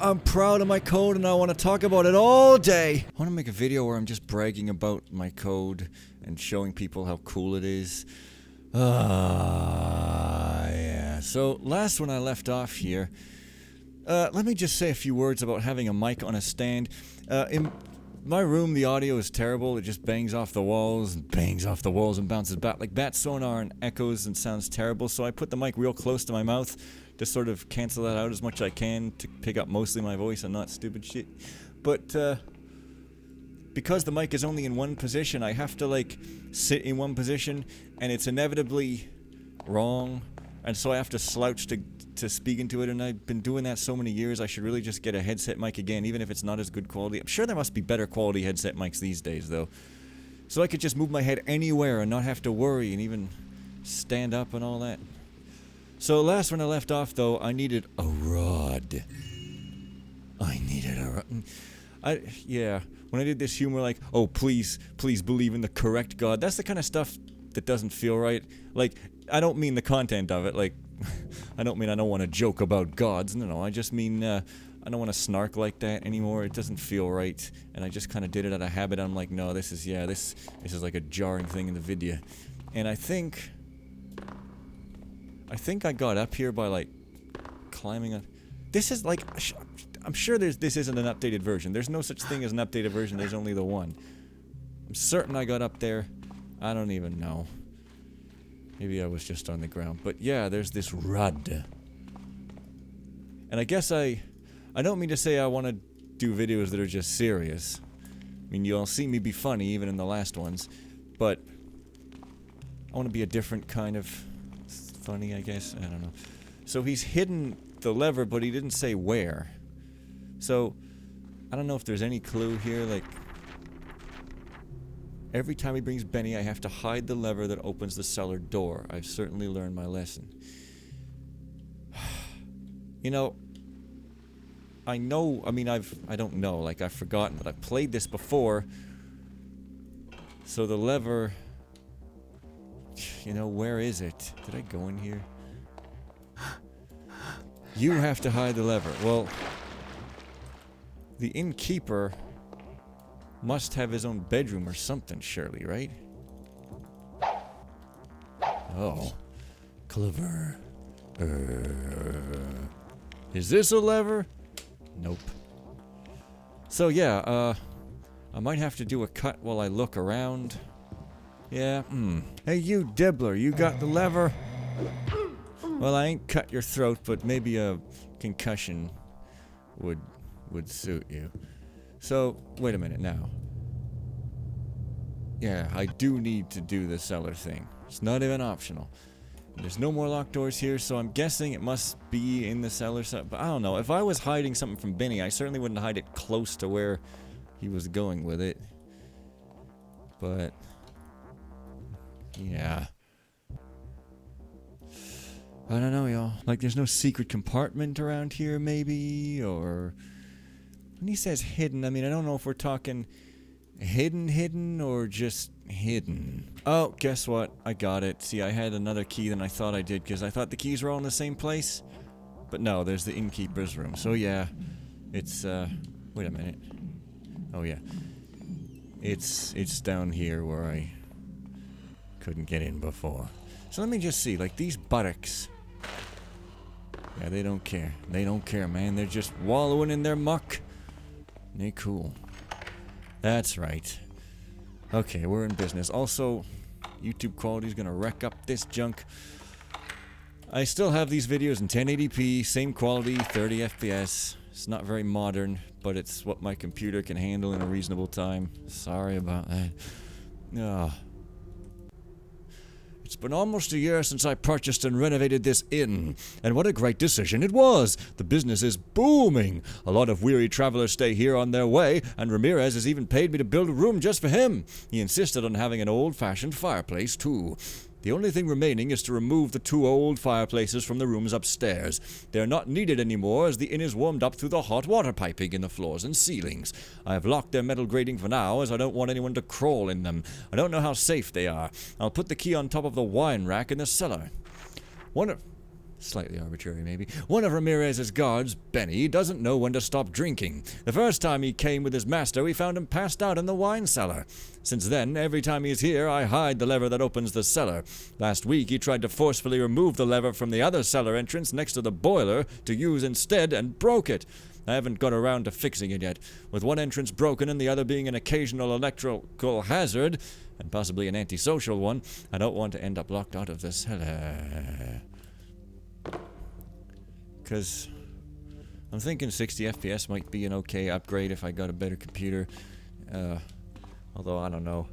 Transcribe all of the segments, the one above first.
I'm proud of my code and I want to talk about it all day. I want to make a video where I'm just bragging about my code and showing people how cool it is. Yeah. So last when I left off here, let me just say a few words about having a mic on a stand. In my room, the audio is terrible. It just bangs off the walls and bounces back like bat sonar and echoes and sounds terrible. So I put the mic real close to my mouth to sort of cancel that out as much as I can to pick up mostly my voice and not stupid shit. But because the mic is only in one position, I have to like sit in one position and it's inevitably wrong. And so I have to slouch to speak into it, and I've been doing that so many years. I should really just get a headset mic again, even if it's not as good quality. I'm sure there must be better quality headset mics these days, though. So I could just move my head anywhere and not have to worry and even stand up and all that. So last when I left off, though, I needed a rod. Yeah, when I did this humor like, oh, please believe in the correct God, that's the kind of stuff that doesn't feel right. Like, I don't mean the content of it, like, I don't mean I don't want to joke about gods, no, I just mean, I don't want to snark like that anymore. It doesn't feel right, and I just kind of did it out of habit. I'm like, no, this is like a jarring thing in the video. And I think I got up here by, like, climbing up. This is, like, I'm sure this isn't an updated version. There's no such thing as an updated version, there's only the one. I'm certain I got up there. I don't even know. Maybe I was just on the ground. But yeah, there's this rod. And I guess I don't mean to say I want to do videos that are just serious. I mean, you'll see me be funny even in the last ones. But I want to be a different kind of funny, I guess. I don't know. So he's hidden the lever, but he didn't say where. So I don't know if there's any clue here, like, every time he brings Benny, I have to hide the lever that opens the cellar door. I've certainly learned my lesson. You know, I don't know, like, I've forgotten that I've played this before. So the lever, you know, where is it? Did I go in here? You have to hide the lever. Well, the innkeeper must have his own bedroom or something, surely, right? Oh. Clever. Is this a lever? Nope. So yeah, I might have to do a cut while I look around. Yeah, Hey you, Dibbler, you got the lever? Well, I ain't cut your throat, but maybe a concussion would suit you. So, wait a minute now. Yeah, I do need to do the cellar thing. It's not even optional. There's no more locked doors here, so I'm guessing it must be in the cellar. But I don't know. If I was hiding something from Benny, I certainly wouldn't hide it close to where he was going with it. But, yeah. I don't know, y'all. Like, there's no secret compartment around here, maybe? Or when he says hidden, I mean, I don't know if we're talking hidden or just hidden. Oh, guess what? I got it. See, I had another key than I thought I did because I thought the keys were all in the same place. But no, there's the innkeeper's room. So yeah, it's, wait a minute. Oh yeah. It's down here where I couldn't get in before. So let me just see, like, these buttocks. Yeah, they don't care. They don't care, man. They're just wallowing in their muck. They cool. That's right. Okay, we're in business. Also, YouTube quality's gonna wreck up this junk. I still have these videos in 1080p, same quality, 30 FPS. It's not very modern, but it's what my computer can handle in a reasonable time. Sorry about that. Ugh. It's been almost a year since I purchased and renovated this inn, and what a great decision it was! The business is booming! A lot of weary travelers stay here on their way, and Ramirez has even paid me to build a room just for him. He insisted on having an old-fashioned fireplace, too. The only thing remaining is to remove the 2 old fireplaces from the rooms upstairs. They are not needed anymore as the inn is warmed up through the hot water piping in the floors and ceilings. I have locked their metal grating for now as I don't want anyone to crawl in them. I don't know how safe they are. I'll put the key on top of the wine rack in the cellar. Slightly arbitrary, maybe. One of Ramirez's guards, Benny, doesn't know when to stop drinking. The first time he came with his master, we found him passed out in the wine cellar. Since then, every time he's here, I hide the lever that opens the cellar. Last week, he tried to forcefully remove the lever from the other cellar entrance next to the boiler to use instead and broke it. I haven't got around to fixing it yet. With one entrance broken and the other being an occasional electrical hazard, and possibly an antisocial one, I don't want to end up locked out of the cellar. Because I'm thinking 60 FPS might be an okay upgrade if I got a better computer. Although, I don't know.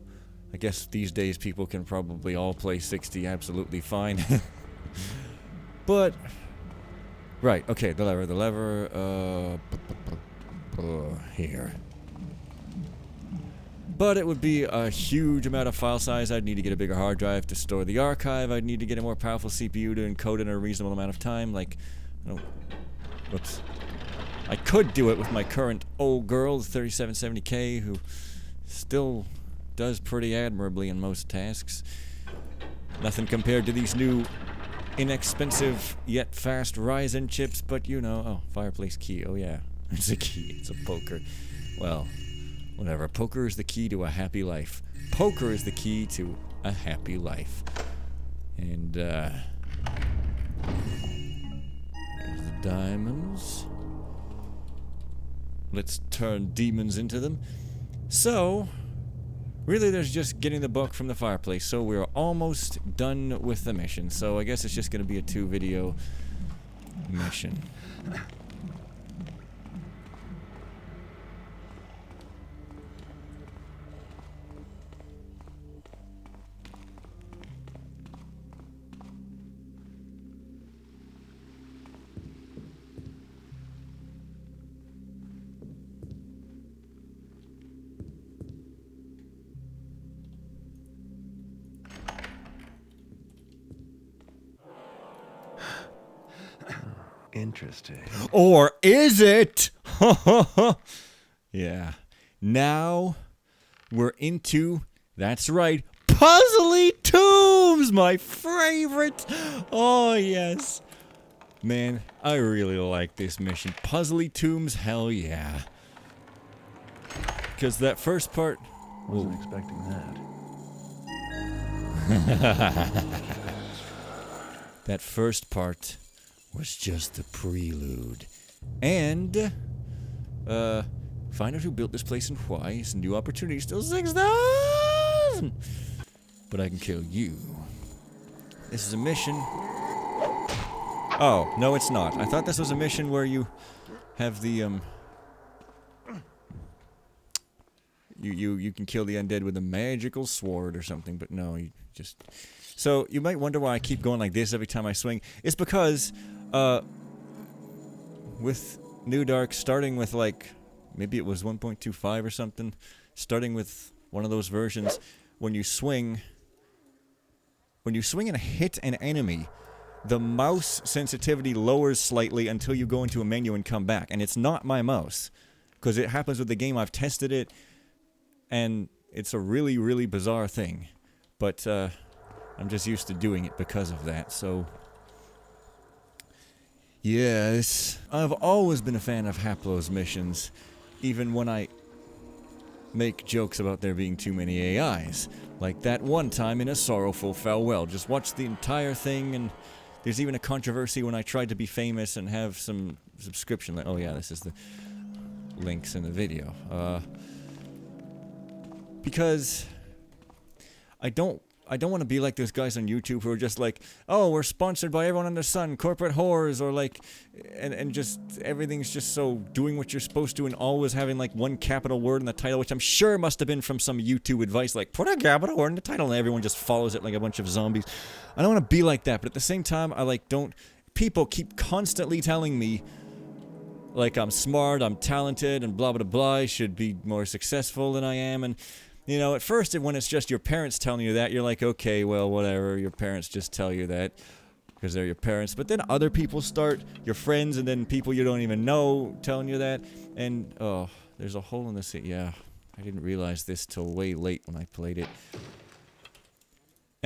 I guess these days people can probably all play 60 absolutely fine. But, right, okay, the lever, here. But it would be a huge amount of file size. I'd need to get a bigger hard drive to store the archive. I'd need to get a more powerful CPU to encode in a reasonable amount of time. Like, whoops. I could do it with my current old girl, the 3770K, who still does pretty admirably in most tasks. Nothing compared to these new, inexpensive yet fast Ryzen chips, but you know, oh, fireplace key, oh yeah, it's a key, it's a poker. Well, whatever, poker is the key to a happy life. Poker is the key to a happy life. And, there's the diamonds. Let's turn demons into them. So, really there's just getting the book from the fireplace, so we're almost done with the mission. So I guess it's just going to be a 2-video mission. Interesting. Or is it? Yeah. Now we're into, that's right, puzzly tombs, my favorite. Oh, yes. Man, I really like this mission. Puzzly tombs, hell yeah. Because that first part... Wasn't expecting that. That first part was just the prelude. And, find out who built this place and why. It's a new opportunity, still 6,000! But I can kill you. This is a mission. Oh, no it's not. I thought this was a mission where you have the, You can kill the undead with a magical sword or something, but no, you just... So, you might wonder why I keep going like this every time I swing. It's because, with New Dark, starting with like, maybe it was 1.25 or something, starting with one of those versions, when you swing and hit an enemy, the mouse sensitivity lowers slightly until you go into a menu and come back. And it's not my mouse, because it happens with the game. I've tested it, and it's a really, really bizarre thing. But, I'm just used to doing it because of that, so... Yes, I've always been a fan of Haplo's missions, even when I make jokes about there being too many AIs. Like that one time in A Sorrowful Farewell. Just watch the entire thing, and there's even a controversy when I tried to be famous and have some subscription... Oh yeah, this is the links in the video. Because I don't want to be like those guys on YouTube who are just like, oh, we're sponsored by everyone under the sun, corporate whores, or like, and just, everything's just so doing what you're supposed to and always having like one capital word in the title, which I'm sure must have been from some YouTube advice, like, put a capital word in the title, and everyone just follows it like a bunch of zombies. I don't want to be like that, but at the same time, I like don't, people keep constantly telling me, like, I'm smart, I'm talented, and blah, blah, blah, I should be more successful than I am, and... You know, at first, when it's just your parents telling you that, you're like, okay, well, whatever, your parents just tell you that, because they're your parents. But then other people start, your friends, and then people you don't even know telling you that, and, oh, there's a hole in the sea. Yeah, I didn't realize this till way late when I played it.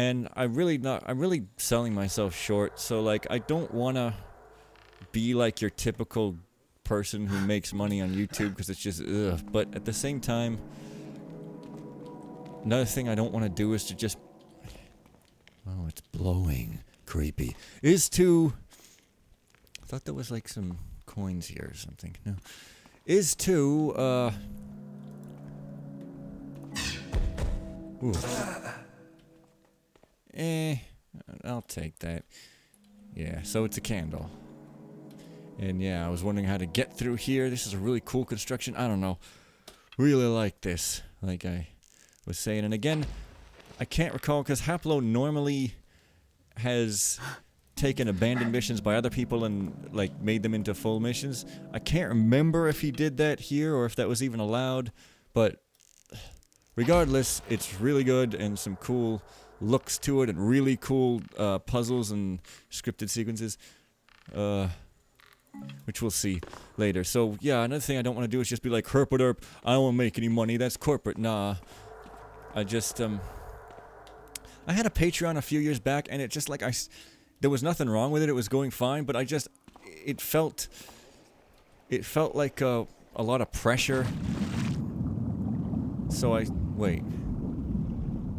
And I'm really selling myself short, so like I don't wanna be like your typical person who makes money on YouTube because it's just ugh. But at the same time, another thing I don't want to do is to just oh, it's blowing creepy. Is to I thought there was like some coins here or something. No. Is to ooh. I'll take that. Yeah, so it's a candle. And yeah, I was wondering how to get through here. This is a really cool construction. I don't know. Really like this. Like I was saying. And again, I can't recall because Haplo normally has taken abandoned missions by other people and like made them into full missions. I can't remember if he did that here or if that was even allowed. But regardless, it's really good and some cool looks to it and really cool puzzles and scripted sequences. Which we'll see later. So, yeah, another thing I don't want to do is just be like, herp-a-derp, I don't want to make any money, that's corporate. Nah. I just, I had a Patreon a few years back, and it just, like, there was nothing wrong with it, it was going fine, but it felt like a lot of pressure. So wait.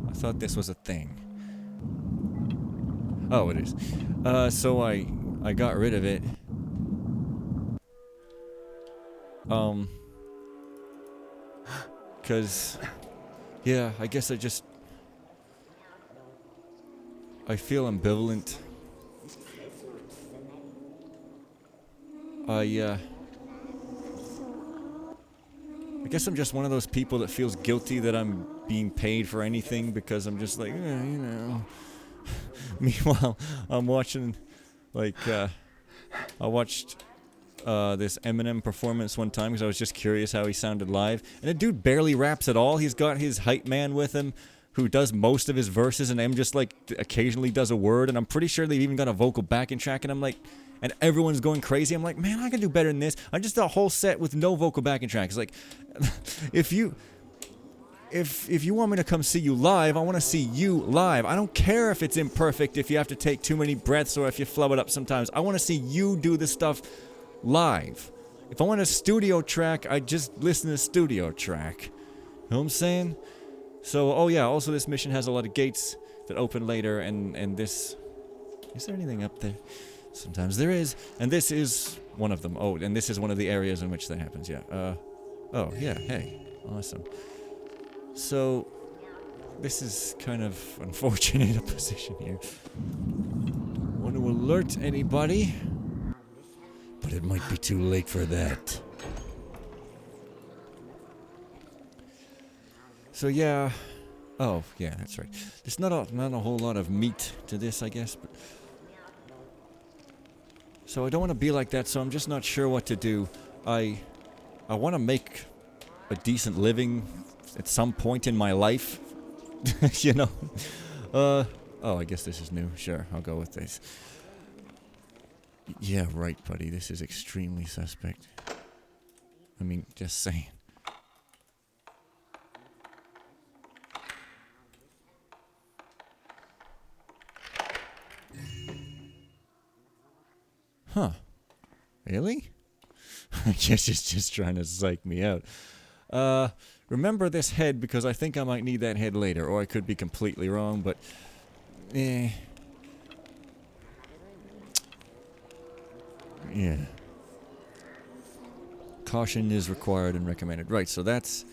I thought this was a thing. Oh, it is. So I got rid of it. Cause, yeah, I guess I feel ambivalent. I guess I'm just one of those people that feels guilty that I'm being paid for anything because I'm just like, you know. Meanwhile, I'm watching, like, I watched this Eminem performance one time because I was just curious how he sounded live. And the dude barely raps at all. He's got his hype man with him who does most of his verses, and M just like occasionally does a word, and I'm pretty sure they've even got a vocal backing track, and I'm like, and everyone's going crazy. I'm like, man, I can do better than this. I just did a whole set with no vocal backing track. It's like, if you want me to come see you live, I want to see you live. I don't care if it's imperfect, if you have to take too many breaths, or if you flub it up sometimes. I want to see you do this stuff live. If I want a studio track, I just listen to the studio track. You know what I'm saying? So, oh yeah, also this mission has a lot of gates that open later, and this... Is there anything up there? Sometimes there is. And this is one of them. Oh, and this is one of the areas in which that happens, yeah. Oh, yeah, hey. Awesome. So, this is kind of unfortunate a position here. Want to alert anybody? But it might be too late for that. So yeah, oh yeah, that's right. There's not a whole lot of meat to this, I guess. But so I don't want to be like that. So I'm just not sure what to do. I want to make a decent living at some point in my life. You know. Oh, I guess this is new. Sure, I'll go with this. Yeah, right, buddy. This is extremely suspect. I mean, just saying. Huh. Really? I guess it's just trying to psych me out. Remember this head because I think I might need that head later, or I could be completely wrong, but... Yeah. Caution is required and recommended. Right, so that's...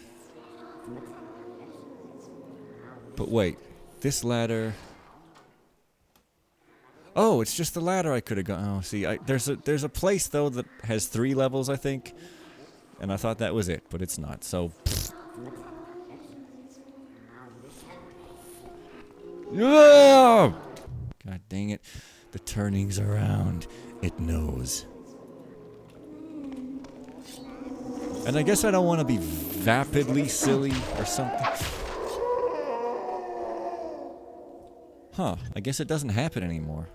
But wait. This ladder... Oh, it's just the ladder I could have gone... Oh, see, there's a place, though, that has 3 levels, I think. And I thought that was it, but it's not, so... God dang it. The turnings around. It knows. And I guess I don't want to be vapidly silly or something. Huh, I guess it doesn't happen anymore.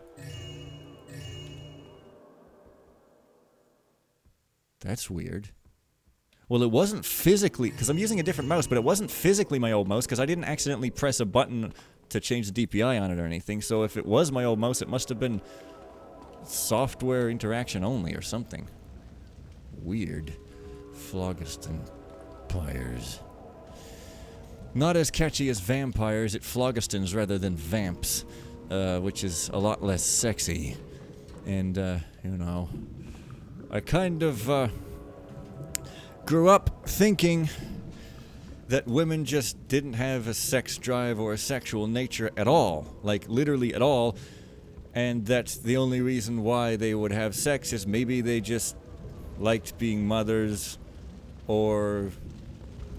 That's weird. Well, it wasn't physically, because I'm using a different mouse, but it wasn't physically my old mouse, because I didn't accidentally press a button to change the DPI on it or anything, so if it was my old mouse, it must have been software interaction only or something. Weird. Phlogiston pliers. Not as catchy as vampires, it phlogistons rather than vamps, which is a lot less sexy. And, you know, I kind of, grew up thinking that women just didn't have a sex drive or a sexual nature at all, like literally at all, and that the only reason why they would have sex is maybe they just liked being mothers, or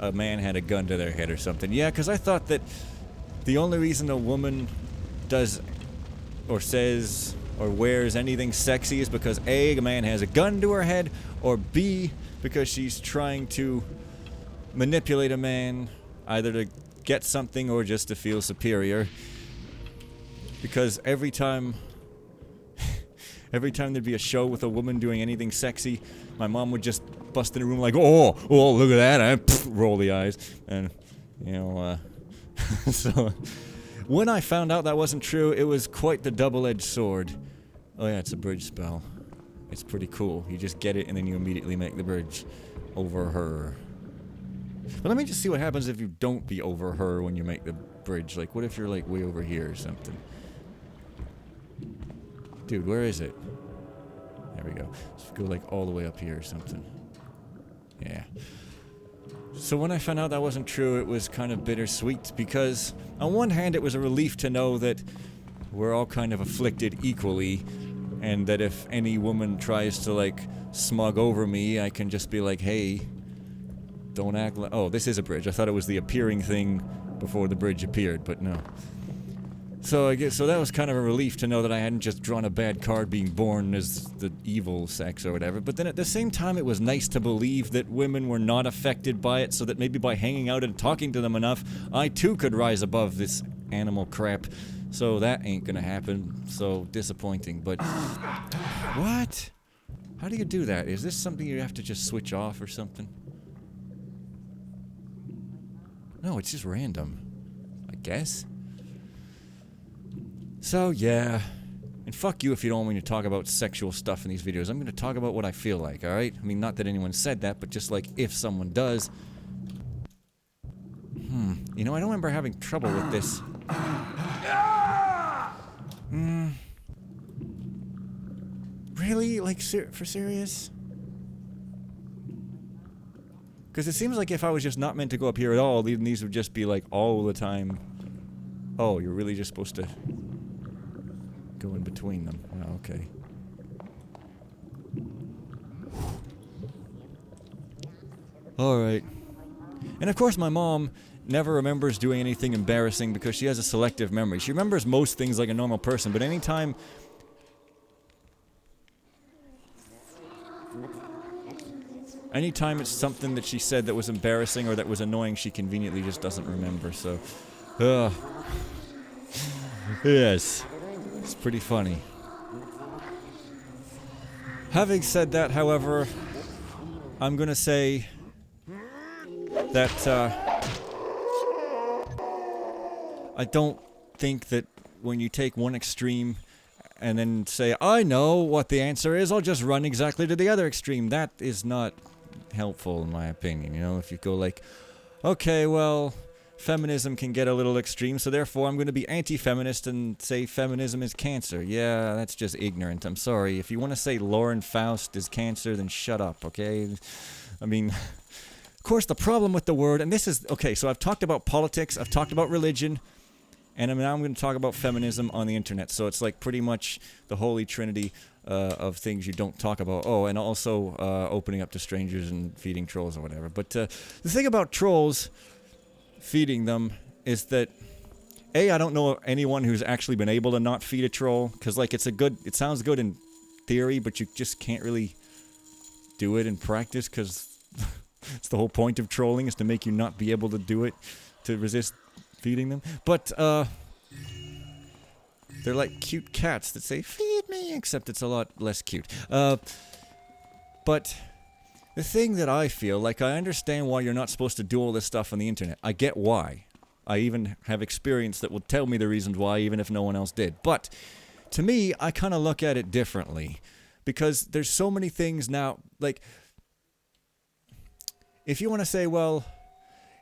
a man had a gun to their head or something. Yeah, because I thought that the only reason a woman does or says or wears anything sexy is because A, a man has a gun to her head, or B, because she's trying to manipulate a man either to get something or just to feel superior. Because every time there'd be a show with a woman doing anything sexy, my mom would just bust in the room like, oh, look at that, and roll the eyes. And, you know, so when I found out that wasn't true, it was quite the double-edged sword. Oh yeah, it's a bridge spell. It's pretty cool. You just get it and then you immediately make the bridge over her. But let me just see what happens if you don't be over her when you make the bridge. Like, what if you're, like, way over here or something? Dude, where is it? There we go. Let's go, like, all the way up here or something. Yeah. So when I found out that wasn't true, it was kind of bittersweet, because on one hand, it was a relief to know that we're all kind of afflicted equally, and that if any woman tries to, like, smug over me, I can just be like, hey, don't act like... Oh, this is a bridge. I thought it was the appearing thing before the bridge appeared, but no. So I guess, so that was kind of a relief to know that I hadn't just drawn a bad card being born as the evil sex or whatever. But then at the same time, it was nice to believe that women were not affected by it, so that maybe by hanging out and talking to them enough, I too could rise above this animal crap. So that ain't gonna happen. So disappointing, but... What? How do you do that? Is this something you have to just switch off or something? No, it's just random. I guess. So, yeah. And fuck you if you don't want me to talk about sexual stuff in these videos. I'm going to talk about what I feel like, alright? I mean, not that anyone said that, but just like, if someone does. You know, I don't remember having trouble with this. Really? Like, for serious? Because it seems like if I was just not meant to go up here at all, then these would just be like all the time. Oh, you're really just supposed to go in between them. Oh, okay. Alright. And of course my mom never remembers doing anything embarrassing because she has a selective memory. She remembers most things like a normal person, but anytime... Anytime it's something that she said that was embarrassing or that was annoying, she conveniently just doesn't remember, so... Yes. It's pretty funny. Having said that, however, I'm gonna say that, I don't think that when you take one extreme and then say, I know what the answer is, I'll just run exactly to the other extreme. That is not helpful in my opinion, you know, if you go like, okay, well, feminism can get a little extreme, so therefore I'm going to be anti-feminist and say feminism is cancer. Yeah, that's just ignorant, I'm sorry. If you want to say Lauren Faust is cancer, then shut up, okay? I mean, of course the problem with the word, and this is, okay, so I've talked about politics, I've talked about religion, and now I'm going to talk about feminism on the internet, so it's like pretty much the holy trinity of things you don't talk about. Oh, and also opening up to strangers and feeding trolls or whatever. But the thing about trolls, feeding them, is that, A, I don't know anyone who's actually been able to not feed a troll, because, like, it sounds good in theory, but you just can't really do it in practice, because it's the whole point of trolling, is to make you not be able to do it, to resist feeding them. But, they're like cute cats that say, feed me, except it's a lot less cute. But the thing that I feel, like, I understand why you're not supposed to do all this stuff on the internet. I get why. I even have experience that will tell me the reasons why, even if no one else did. But to me, I kind of look at it differently. Because there's so many things now, like, if you want to say, well,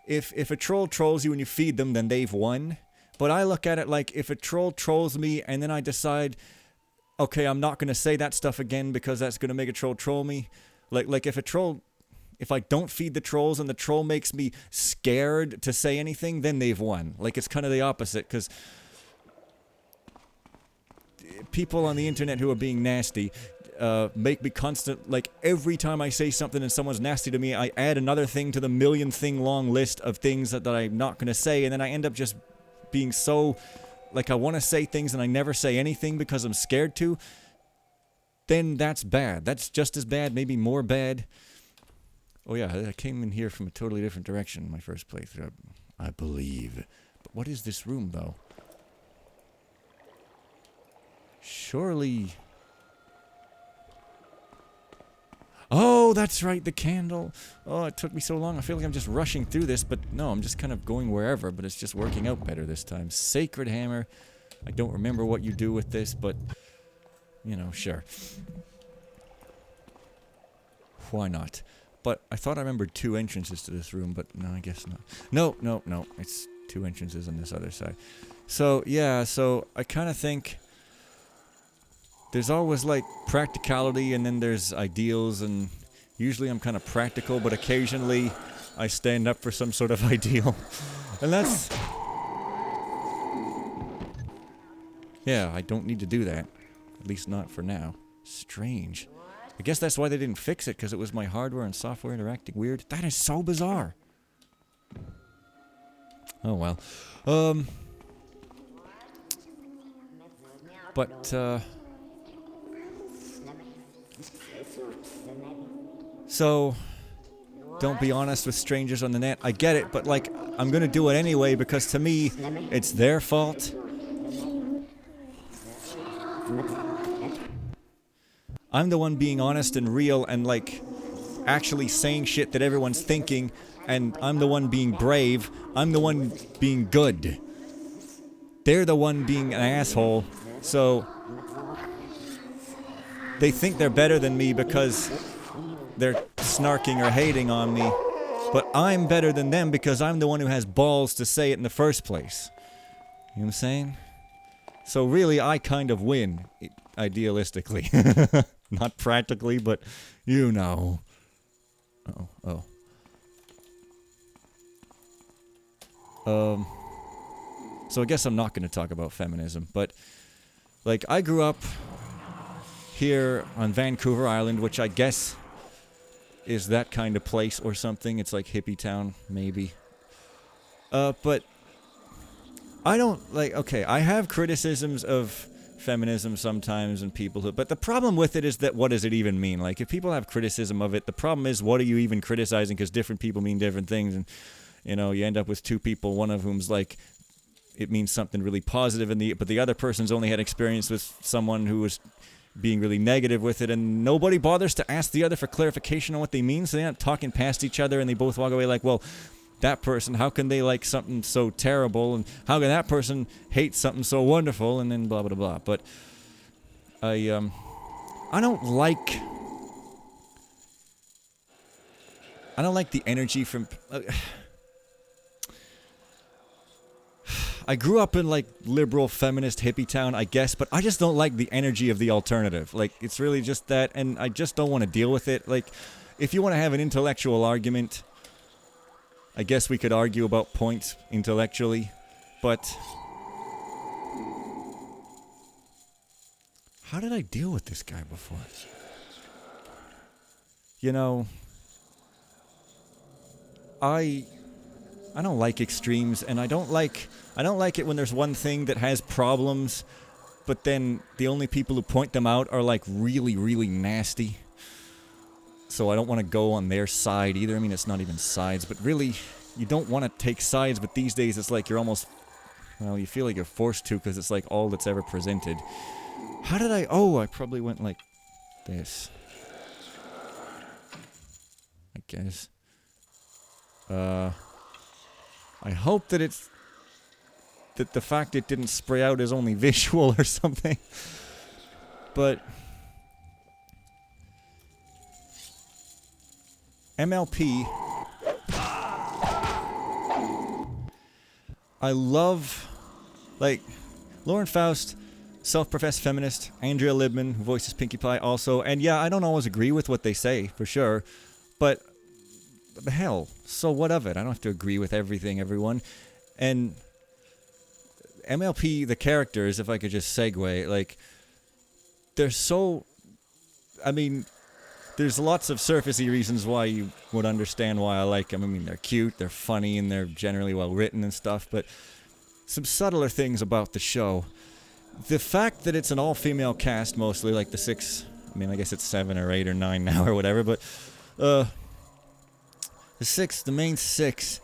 if a troll trolls you and you feed them, then they've won. But I look at it like, if a troll trolls me and then I decide, okay, I'm not going to say that stuff again because that's going to make a troll troll me. Like if I don't feed the trolls and the troll makes me scared to say anything, then they've won. Like, it's kind of the opposite, because people on the internet who are being nasty make me constant, like, every time I say something and someone's nasty to me, I add another thing to the million thing long list of things that I'm not going to say, and then I end up just being so, like, I want to say things and I never say anything because I'm scared to. Then that's bad. That's just as bad, maybe more bad. Oh yeah, I came in here from a totally different direction my first playthrough, I believe. But what is this room, though? Surely... Oh, that's right, the candle. Oh, it took me so long. I feel like I'm just rushing through this, but no, I'm just kind of going wherever, but it's just working out better this time. Sacred hammer. I don't remember what you do with this, but, you know, sure. Why not? But I thought I remembered 2 entrances to this room, but no, I guess not. No. It's 2 entrances on this other side. So, yeah, so I kind of think there's always, like, practicality, and then there's ideals, and usually I'm kind of practical, but occasionally I stand up for some sort of ideal. And that's... Yeah, I don't need to do that. At least not for now. Strange. I guess that's why they didn't fix it, because it was my hardware and software interacting weird. That is so bizarre. Oh well. So, don't be honest with strangers on the net. I get it, but, like, I'm gonna do it anyway, because to me, it's their fault. I'm the one being honest and real and, like, actually saying shit that everyone's thinking, and I'm the one being brave. I'm the one being good. They're the one being an asshole, so they think they're better than me because they're snarking or hating on me, but I'm better than them because I'm the one who has balls to say it in the first place. You know what I'm saying? So really, I kind of win, idealistically. Not practically, but you know. Oh. So I guess I'm not going to talk about feminism, but, like, I grew up here on Vancouver Island, which I guess is that kind of place or something. It's like hippie town, maybe. But I don't, like, okay, I have criticisms of feminism sometimes and people who, but the problem with it is that what does it even mean? Like, if people have criticism of it, the problem is, what are you even criticizing? Because different people mean different things, and, you know, you end up with 2 people, one of whom's like, it means something really positive, but the other person's only had experience with someone who was being really negative with it, and nobody bothers to ask the other for clarification on what they mean, so they end up talking past each other, and they both walk away like, well, that person, how can they like something so terrible, and how can that person hate something so wonderful, and then blah blah blah. But I don't like the energy from I grew up in, like, liberal feminist hippie town, I guess, but I just don't like the energy of the alternative. Like, it's really just that, and I just don't want to deal with it. Like, if you want to have an intellectual argument, I guess we could argue about points intellectually, but how did I deal with this guy before? You know, I don't like extremes, and I don't like it when there's one thing that has problems, but then the only people who point them out are, like, really, really nasty. So I don't want to go on their side either. I mean, it's not even sides, but really, you don't want to take sides, but these days it's like you're almost, well, you feel like you're forced to, because it's like all that's ever presented. How did I, I probably went like this. I guess. I hope that it's the fact it didn't spray out is only visual or something. But MLP, I love, like, Lauren Faust, self-professed feminist, Andrea Libman, who voices Pinkie Pie also, and yeah, I don't always agree with what they say, for sure, but the hell, so what of it? I don't have to agree with everything, everyone. And MLP, the characters, if I could just segue, like, they're so, I mean, there's lots of surfacey reasons why you would understand why I like them. I mean, they're cute, they're funny, and they're generally well written and stuff, but some subtler things about the show. The fact that it's an all-female cast, mostly, like the 6, I mean, I guess it's 7 or 8 or 9 now or whatever, but the main 6,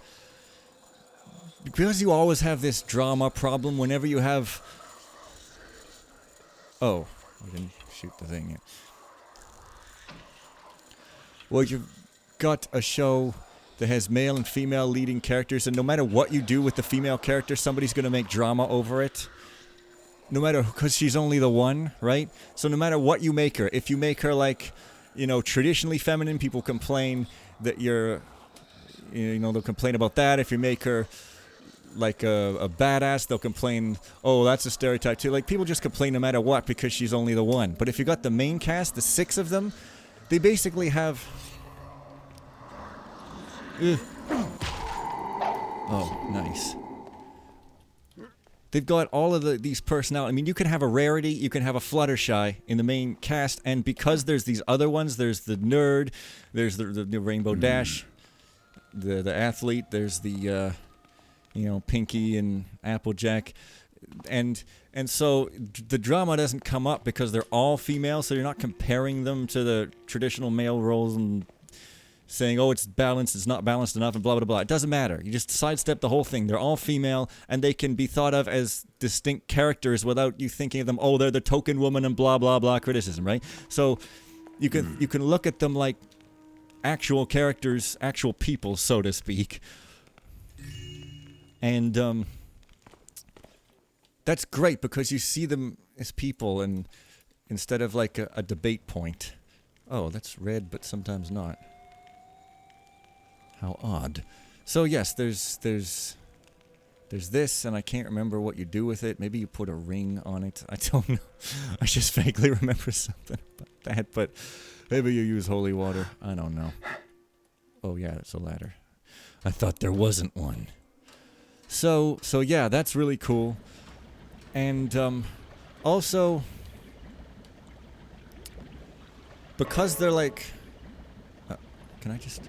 because you always have this drama problem whenever you have... Oh, I didn't shoot the thing yet. Well, you've got a show that has male and female leading characters, and no matter what you do with the female character, somebody's going to make drama over it. No matter, because she's only the one, right? So no matter what you make her, if you make her like, you know, traditionally feminine, people complain that you're, you know, they'll complain about that. If you make her like a badass, they'll complain, oh, that's a stereotype too. Like, people just complain no matter what because she's only the one. But if you got the main cast, the 6 of them, they basically have... Oh, nice. They've got all of these personalities. I mean, you can have a Rarity, you can have a Fluttershy in the main cast, and because there's these other ones, there's the nerd, there's the Rainbow Dash, the athlete, there's the, you know, Pinky and Applejack, and so the drama doesn't come up because they're all female, so you're not comparing them to the traditional male roles and saying, oh, it's balanced, it's not balanced enough, and blah, blah, blah. It doesn't matter. You just sidestep the whole thing. They're all female, and they can be thought of as distinct characters without you thinking of them, oh, they're the token woman and blah, blah, blah criticism, right? So you can look at them like actual characters, actual people, so to speak. And that's great because you see them as people and instead of like a debate point. Oh, that's red, but sometimes not. How odd. So yes, there's this, and I can't remember what you do with it. Maybe you put a ring on it. I don't know. I just vaguely remember something about that, but maybe you use holy water. I don't know. Oh yeah, it's a ladder. I thought there wasn't one. So yeah, that's really cool. And also, because they're like... can I just...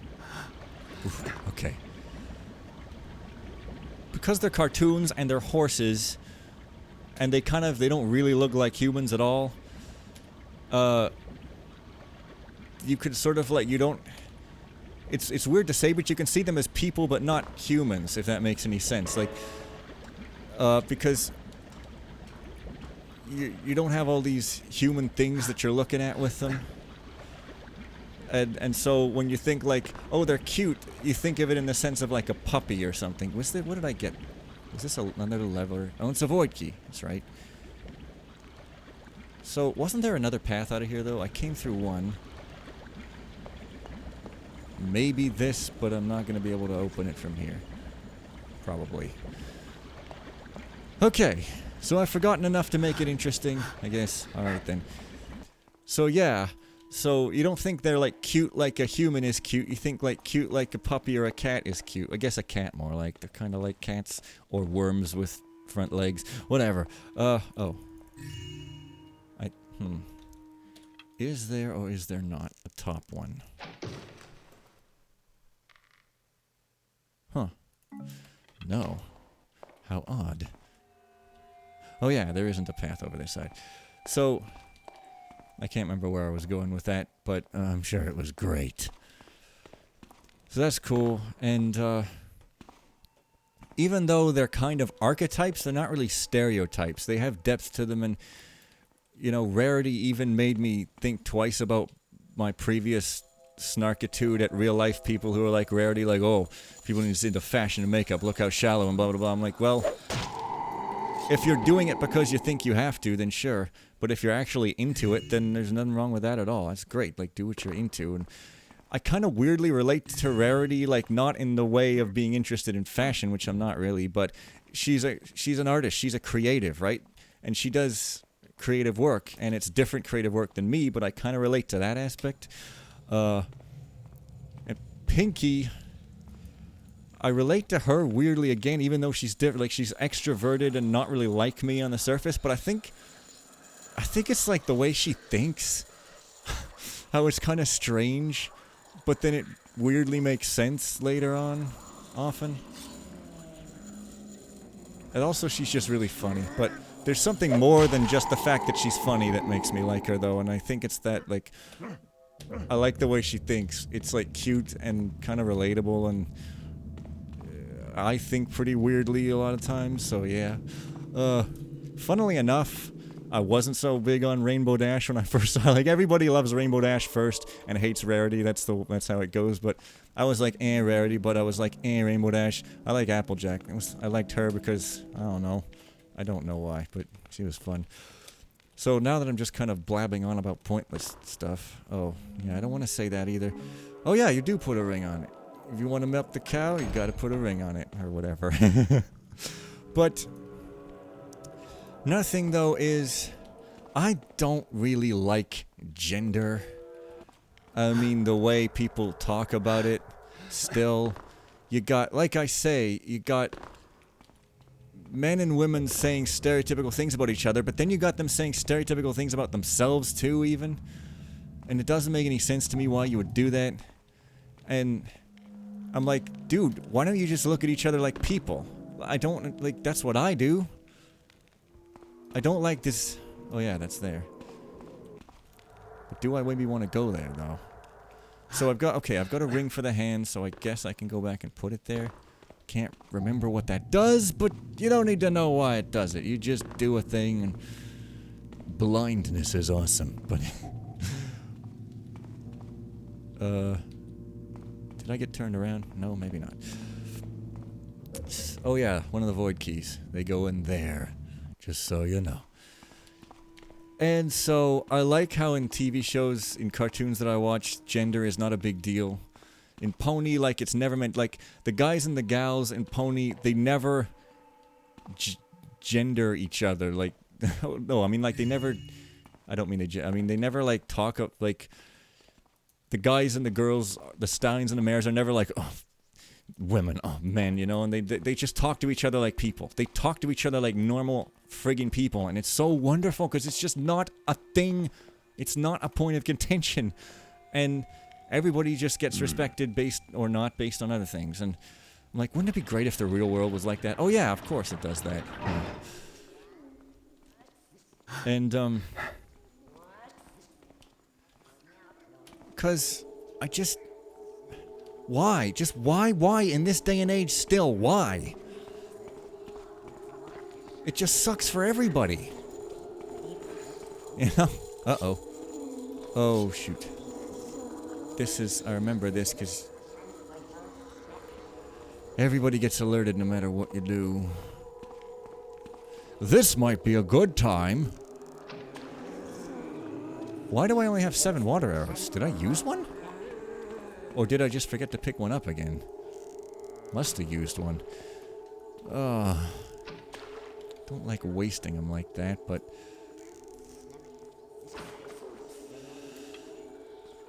Oof, okay. Because they're cartoons and they're horses, and they don't really look like humans at all, you could sort of like, you don't... It's weird to say, but you can see them as people but not humans, if that makes any sense. Like, because you don't have all these human things that you're looking at with them. And so when you think like, oh, they're cute, you think of it in the sense of like a puppy or something. What did I get? Is this another lever? Oh, it's a void key. That's right. So wasn't there another path out of here though? I came through one. Maybe this, but I'm not going to be able to open it from here. Probably. Okay. So I've forgotten enough to make it interesting, I guess. Alright then. So yeah. So you don't think they're like cute like a human is cute. You think like cute like a puppy or a cat is cute. I guess a cat more like. They're kind of like cats or worms with front legs. Whatever. Oh. Is there or is there not a top one? Huh. No. How odd. Oh yeah, there isn't a path over this side. So... I can't remember where I was going with that, but I'm sure it was great. So that's cool, and even though they're kind of archetypes, they're not really stereotypes. They have depth to them, and, you know, Rarity even made me think twice about my previous snarkitude at real-life people who are like Rarity, like, oh, people need to into fashion and makeup, look how shallow, and blah, blah, blah. I'm like, well, if you're doing it because you think you have to, then sure. But if you're actually into it, then there's nothing wrong with that at all. That's great. Like, do what you're into. And I kind of weirdly relate to Rarity, like, not in the way of being interested in fashion, which I'm not really, but she's an artist. She's a creative, right? And she does creative work, and it's different creative work than me, but I kind of relate to that aspect. And Pinky, I relate to her weirdly again, even though she's different. Like, she's extroverted and not really like me on the surface, but I think it's like the way she thinks. How it's kind of strange, but then it weirdly makes sense later on, often. And also, she's just really funny, but there's something more than just the fact that she's funny that makes me like her, though, and I think it's that, like, I like the way she thinks. It's, like, cute and kind of relatable, and I think pretty weirdly a lot of times, so yeah. Funnily enough, I wasn't so big on Rainbow Dash when I first saw it. Like, everybody loves Rainbow Dash first and hates Rarity. That's how it goes, but I was like, Rarity, but I was like, Rainbow Dash. I like Applejack. I liked her because, I don't know. I don't know why, but she was fun. So now that I'm just kind of blabbing on about pointless stuff. Oh, yeah, I don't want to say that either. Oh yeah, you do put a ring on it. If you want to milk the cow, you gotta put a ring on it, or whatever. But another thing, though, is I don't really like gender. I mean, the way people talk about it, still. You got, like I say, you got men and women saying stereotypical things about each other, but then you got them saying stereotypical things about themselves, too, even. And it doesn't make any sense to me why you would do that. And I'm like, dude, why don't you just look at each other like people? I don't, like, that's what I do. I don't like this. Oh yeah, that's there. But do I maybe want to go there, though? So I've got a ring for the hand, so I guess I can go back and put it there. Can't remember what that does, but you don't need to know why it does it. You just do a thing, and blindness is awesome, but did I get turned around? No, maybe not. Oh yeah, one of the void keys. They go in there, just so you know. And so, I like how in TV shows, in cartoons that I watch, gender is not a big deal. In Pony, like, it's never meant, like, the guys and the gals in Pony, they never gender each other, like, no, I mean, like, they never, I don't mean I mean, they never, like, talk up, like, the guys and the girls, the stallions and the mares are never like, oh, women, oh, men, you know, and they just talk to each other like people. They talk to each other like normal friggin' people, and it's so wonderful, because it's just not a thing, it's not a point of contention, and everybody just gets respected based or not based on other things. And I'm like, wouldn't it be great if the real world was like that? Oh yeah, of course it does that. Yeah. And cause I just, why? Just why in this day and age still? Why? It just sucks for everybody. You know? Uh-oh. Oh, shoot. This is, I remember this because everybody gets alerted no matter what you do. This might be a good time. Why do I only have 7 water arrows? Did I use one? Or did I just forget to pick one up again? Must have used one. Don't like wasting them like that, but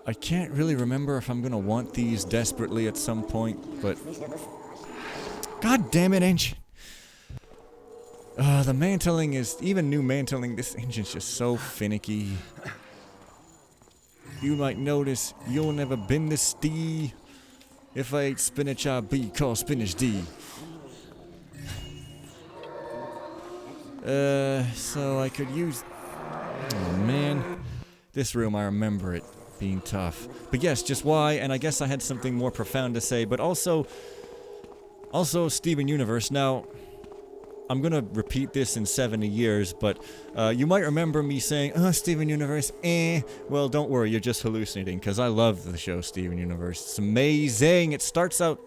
I can't really remember if I'm gonna want these desperately at some point, but god damn it, engine! The mantling is, even new mantling, this engine's just so finicky. You might notice you'll never been this D. If I ate spinach, I'd be called spinach D. So I could use, oh man, this room, I remember it being tough. But yes, just why, and I guess I had something more profound to say, but also Steven Universe. Now, I'm gonna repeat this in 70 years, but you might remember me saying, oh, Steven Universe, well, don't worry, you're just hallucinating, because I love the show Steven Universe. It's amazing. It starts out,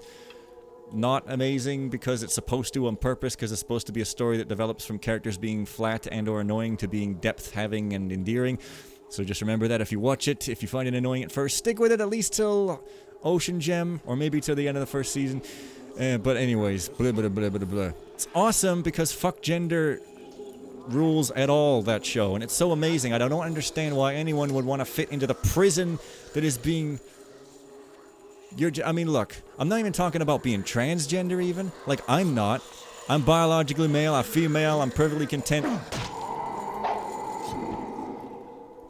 not amazing because it's supposed to on purpose, because it's supposed to be a story that develops from characters being flat and or annoying to being depth-having and endearing. So just remember that if you watch it, if you find it annoying at first, stick with it at least till Ocean Gem, or maybe till the end of the first season. But anyways, blah, blah, blah, blah, blah. It's awesome because fuck gender rules at all, that show, and it's so amazing. I don't understand why anyone would want to fit into the prison that is being... I mean, look, I'm not even talking about being transgender even. Like, I'm not. I'm biologically male, I'm female, I'm perfectly content.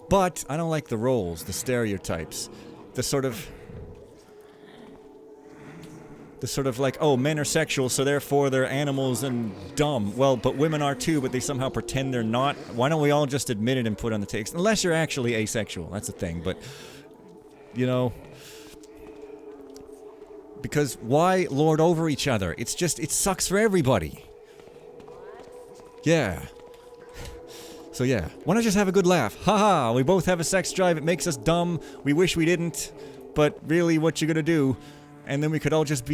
But I don't like the roles, the stereotypes, the sort of like, oh, men are sexual, so therefore they're animals and dumb. Well, but women are too, but they somehow pretend they're not. Why don't we all just admit it and put on the text? Unless you're actually asexual, that's the thing. But, you know, because why lord over each other? It's just, it sucks for everybody. Yeah. So yeah, why not just have a good laugh? Haha, we both have a sex drive, it makes us dumb, we wish we didn't, but really what you gonna do? And then we could all just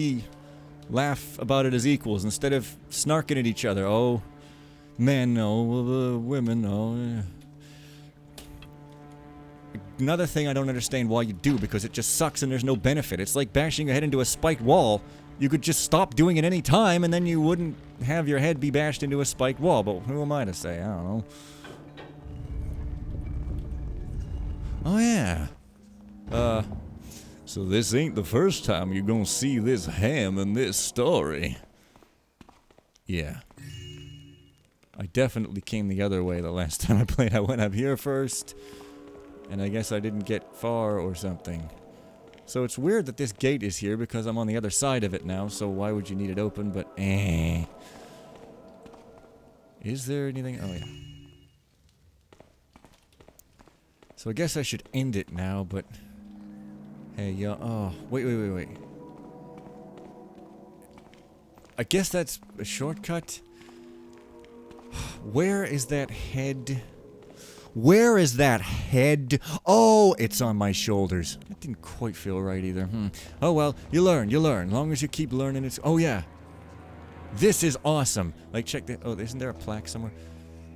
laugh about it as equals instead of snarking at each other. Oh, men, oh, women, oh. Yeah. Another thing I don't understand why you do, because it just sucks and there's no benefit. It's like bashing your head into a spiked wall. You could just stop doing it any time and then you wouldn't have your head be bashed into a spiked wall. But who am I to say? I don't know. Oh yeah. So this ain't the first time you're gonna see this ham in this story. Yeah. I definitely came the other way the last time I played. I went up here first, and I guess I didn't get far or something. So it's weird that this gate is here because I'm on the other side of it now, so why would you need it open, but Is there anything? Oh yeah. So I guess I should end it now, but... Hey, yo, oh, wait. I guess that's a shortcut? Where is that head? Where is that head? Oh, it's on my shoulders. That didn't quite feel right either. Oh well, you learn. As long as you keep learning, it's... Oh yeah. This is awesome. Like, check that. Oh, isn't there a plaque somewhere?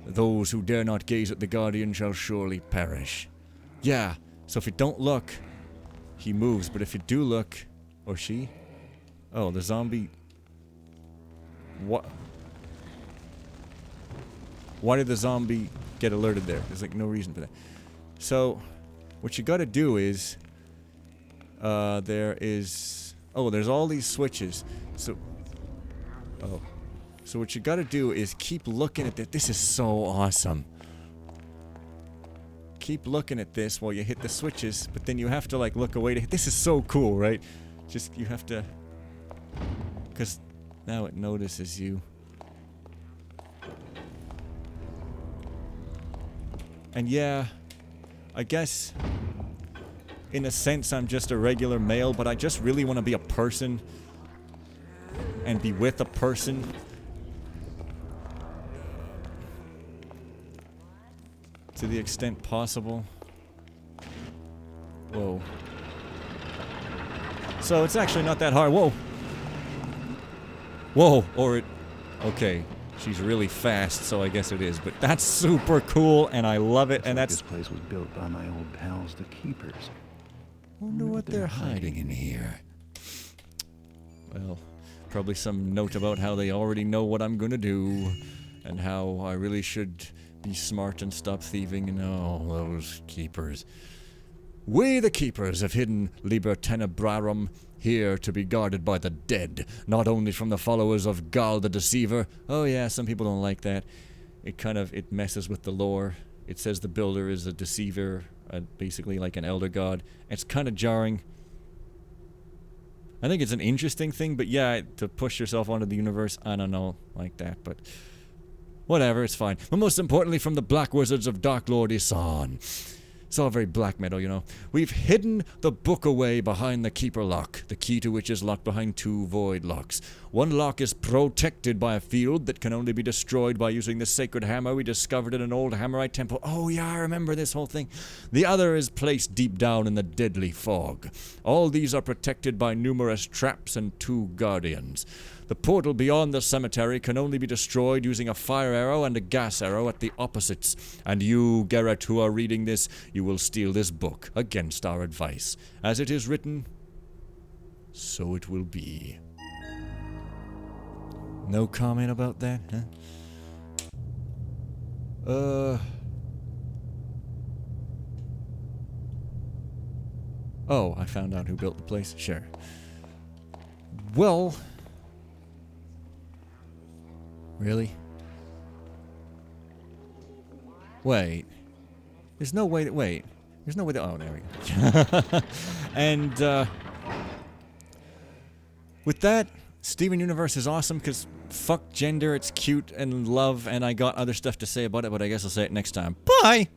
Those who dare not gaze at the Guardian shall surely perish. Yeah, so if you don't look... He moves, but if you do look... Or she? Oh, the zombie... What? Why did the zombie get alerted there? There's like no reason for that. So, what you gotta do is... there is... Oh, there's all these switches. So... Oh. So what you gotta do is keep looking at this. This is so awesome. Keep looking at this while you hit the switches, but then you have to like look away to hit. This is so cool, right? Just, you have to... Because now it notices you. And yeah, I guess in a sense I'm just a regular male, but I just really want to be a person and be with a person. To the extent possible. Whoa. So it's actually not that hard. Whoa. Whoa. Or it... Okay. She's really fast, so I guess it is. But that's super cool, and I love it, and that's... This place was built by my old pals, the Keepers. Wonder what they're hiding in here. Well, probably some note about how they already know what I'm gonna do, and how I really should be smart and stop thieving, and oh, those Keepers. We, the Keepers, have hidden Liber Tenebrarum here to be guarded by the dead, not only from the followers of Gal the Deceiver. Oh yeah, some people don't like that. It messes with the lore. It says the builder is a deceiver, basically like an elder god. It's kind of jarring. I think it's an interesting thing, but yeah, to push yourself onto the universe, I don't know, like that, but... Whatever, it's fine. But most importantly, from the Black Wizards of Dark Lord Isan. It's all very black metal, you know. We've hidden the book away behind the keeper lock, the key to which is locked behind 2 void locks. One lock is protected by a field that can only be destroyed by using the sacred hammer we discovered in an old Hammerite temple. Oh yeah, I remember this whole thing. The other is placed deep down in the deadly fog. All these are protected by numerous traps and 2 guardians. The portal beyond the cemetery can only be destroyed using a fire arrow and a gas arrow at the opposites. And you, Garrett, who are reading this, you will steal this book against our advice. As it is written, so it will be. No comment about that, huh? Oh, I found out who built the place? Sure. Well... Really? Wait. There's no way that... Wait. There's no way that... Oh, there we go. And, with that, Steven Universe is awesome because fuck gender, it's cute and love, and I got other stuff to say about it, but I guess I'll say it next time. Bye!